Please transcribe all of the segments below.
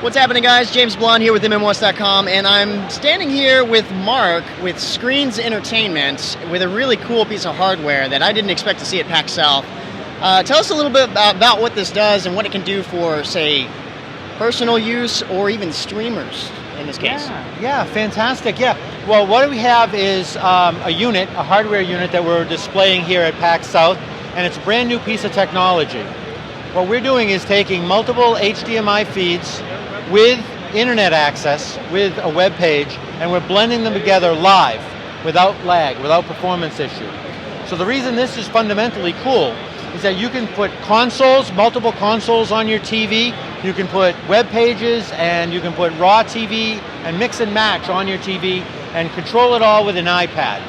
What's happening, guys? James Blonde here with MMOHuts.com, and I'm standing here with Marc with Skreens Entertainment with a really cool piece of hardware that I didn't expect to see at PAX South. Tell us a little bit about what this does and what it can do for, say, personal use or even streamers in this case. Yeah, fantastic. Yeah. Well, what we have is a hardware unit that we're displaying here at PAX South, and it's a brand new piece of technology. What we're doing is taking multiple HDMI feeds with internet access, with a web page, and we're blending them together live, without lag, without performance issue. So the reason this is fundamentally cool is that you can put consoles, multiple consoles on your TV, you can put web pages, and you can put raw TV and mix and match on your TV and control it all with an iPad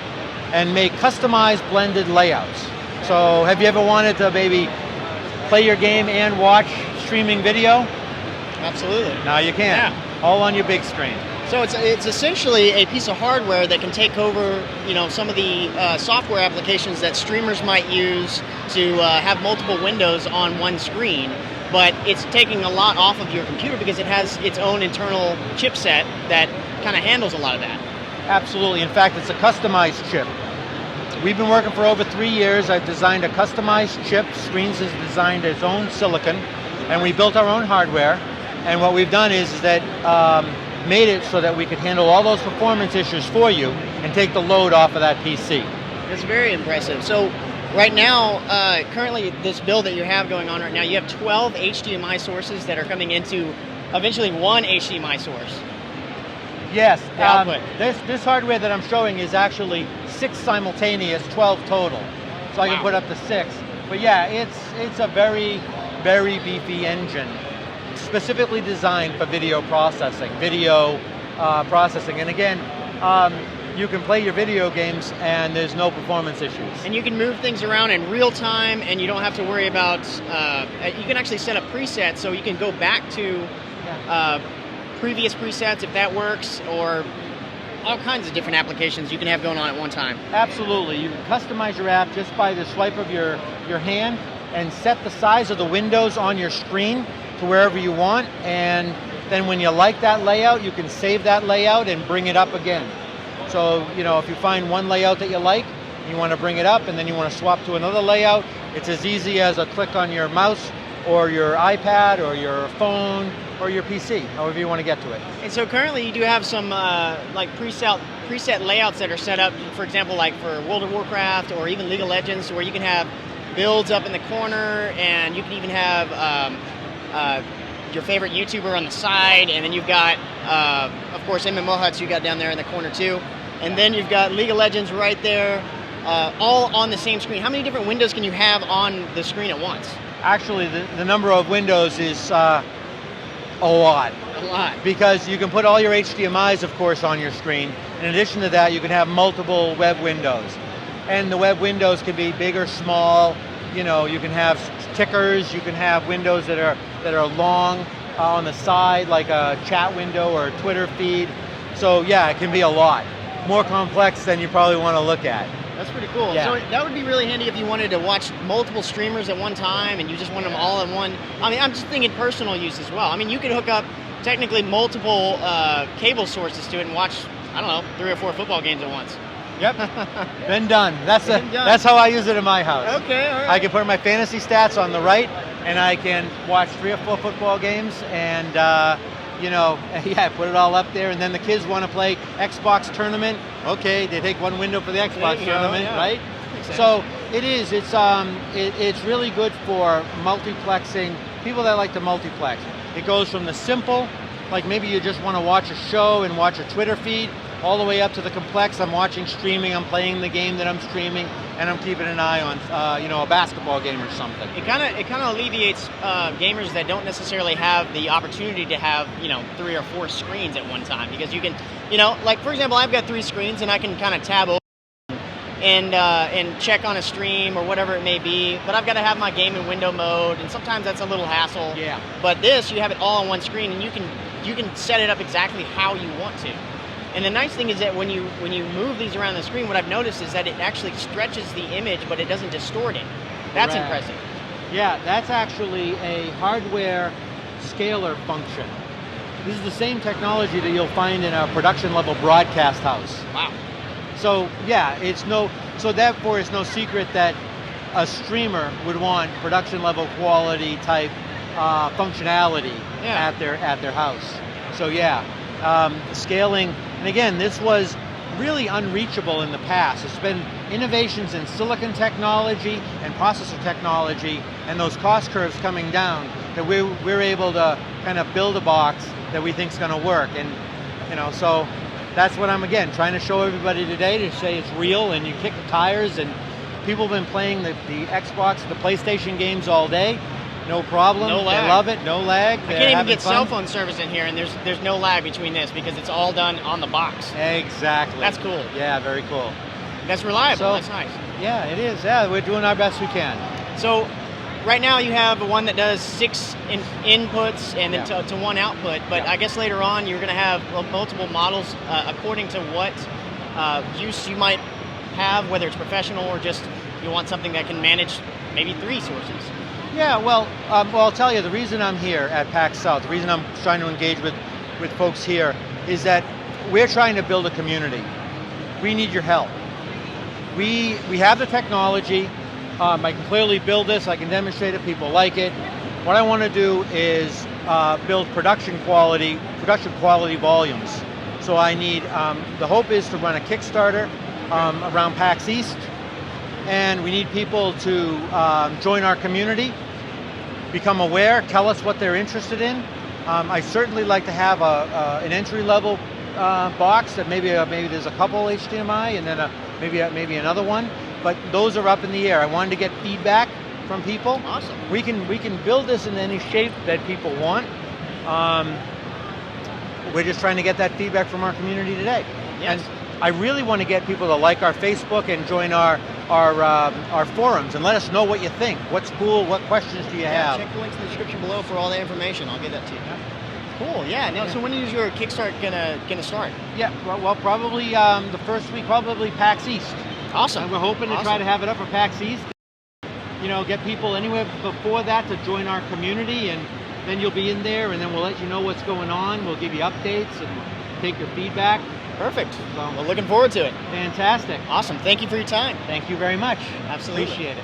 and make customized blended layouts. So have you ever wanted to maybe play your game and watch streaming video? Absolutely. Now you can, all on your big screen. So it's essentially a piece of hardware that can take over, some of the software applications that streamers might use to have multiple windows on one screen, but it's taking a lot off of your computer because it has its own internal chipset that kind of handles a lot of that. Absolutely. In fact, it's a customized chip. We've been working for over 3 years. I've designed a customized chip. Skreens has designed its own silicon, and we built our own hardware. And what we've done is that made it so that we could handle all those performance issues for you and take the load off of that PC. It's very impressive. So right now, currently this build that you have going on right now, you have 12 HDMI sources that are coming into eventually one HDMI source. Yes. Output. This hardware that I'm showing is actually 6 simultaneous, 12 total. So I can put up to 6. But yeah, it's a very, very beefy engine, specifically designed for video processing. And again, you can play your video games and there's no performance issues. And you can move things around in real time, and you don't have to worry about, you can actually set up presets, so you can go back to previous presets if that works, or all kinds of different applications you can have going on at one time. Absolutely. You can customize your app just by the swipe of your hand and set the size of the windows on your screen to wherever you want, and then when you like that layout, you can save that layout and bring it up again. So, if you find one layout that you like, you want to bring it up and then you want to swap to another layout, it's as easy as a click on your mouse or your iPad or your phone or your PC, however you want to get to it. And so currently you do have some preset layouts that are set up, for example, like for World of Warcraft or even League of Legends, where you can have builds up in the corner, and you can even have your favorite YouTuber on the side, and then you've got, of course, MMOHuts you got down there in the corner too, and then you've got League of Legends right there, all on the same screen. How many different windows can you have on the screen at once? Actually, the number of windows is a lot. A lot. Because you can put all your HDMIs, of course, on your screen. In addition to that, you can have multiple web windows. And the web windows can be big or small. You can have tickers, you can have windows that are long on the side, like a chat window or a Twitter feed. So yeah, it can be a lot. More complex than you probably want to look at. That's pretty cool. Yeah. So that would be really handy if you wanted to watch multiple streamers at one time and you just want them all in one. I mean, I'm just thinking personal use as well. I mean, you could hook up technically multiple cable sources to it and watch, 3 or 4 football games at once. Yep, been done. That's how I use it in my house. Okay, all right. I can put my fantasy stats on the right, and I can watch 3 or 4 football games, and put it all up there. And then the kids want to play Xbox tournament. Okay, they take one window for the Xbox tournament, right? So it's really good for multiplexing. People that like to multiplex. It goes from the simple, like maybe you just want to watch a show and watch a Twitter feed, all the way up to the complex. I'm watching streaming, I'm playing the game that I'm streaming, and I'm keeping an eye on, a basketball game or something. It kind of alleviates gamers that don't necessarily have the opportunity to have 3 or 4 screens at one time, because you can, like for example, I've got 3 screens and I can kind of tab over and check on a stream or whatever it may be, but I've got to have my game in window mode, and sometimes that's a little hassle. Yeah. But this, you have it all on one screen, and you can set it up exactly how you want to. And the nice thing is that when you move these around the screen, what I've noticed is that it actually stretches the image, but it doesn't distort it. That's impressive. Yeah, that's actually a hardware scaler function. This is the same technology that you'll find in a production level broadcast house. Wow. So yeah, so therefore it's no secret that a streamer would want production level quality type functionality at their house. So yeah, scaling, and again, this was really unreachable in the past. It's been innovations in silicon technology and processor technology and those cost curves coming down that we're able to kind of build a box that we think is going to work. And so that's what I'm again trying to show everybody today, to say it's real and you kick the tires. And people have been playing the Xbox, the PlayStation games all day. No problem. No lag. They love it. No lag. I can't even get cell phone service in here, and there's no lag between this because it's all done on the box. Exactly. That's cool. Yeah, very cool. That's reliable. So, that's nice. Yeah, it is. Yeah, we're doing our best we can. So, right now you have one that does 6 inputs and then to 1 output. But I guess later on you're going to have multiple models according to what use you might have, whether it's professional or just you want something that can manage maybe 3 sources. Yeah, well, I'll tell you, the reason I'm here at PAX South, the reason I'm trying to engage with folks here is that we're trying to build a community. We need your help. We have the technology. I can clearly build this. I can demonstrate it. People like it. What I want to do is build production quality volumes. So I need, the hope is to run a Kickstarter around PAX East, and we need people to join our community, become aware, tell us what they're interested in. I certainly like to have an entry-level box that maybe there's a couple HDMI and then maybe another one, but those are up in the air. I wanted to get feedback from people. Awesome. We can build this in any shape that people want. We're just trying to get that feedback from our community today. Yes. And I really want to get people to like our Facebook and join our forums and let us know what you think. What's cool? What questions do you have? Check the links in the description below for all that information. I'll get that to you. Cool. Yeah. Now, so when is your Kickstart gonna start? Yeah. Well, probably the first week, probably PAX East. Awesome. And we're hoping to try to have it up for PAX East. Get people anywhere before that to join our community, and then you'll be in there, and then we'll let you know what's going on. We'll give you updates and take your feedback. Perfect. So, well, looking forward to it. Fantastic. Awesome. Thank you for your time. Thank you very much. Absolutely. Appreciate it.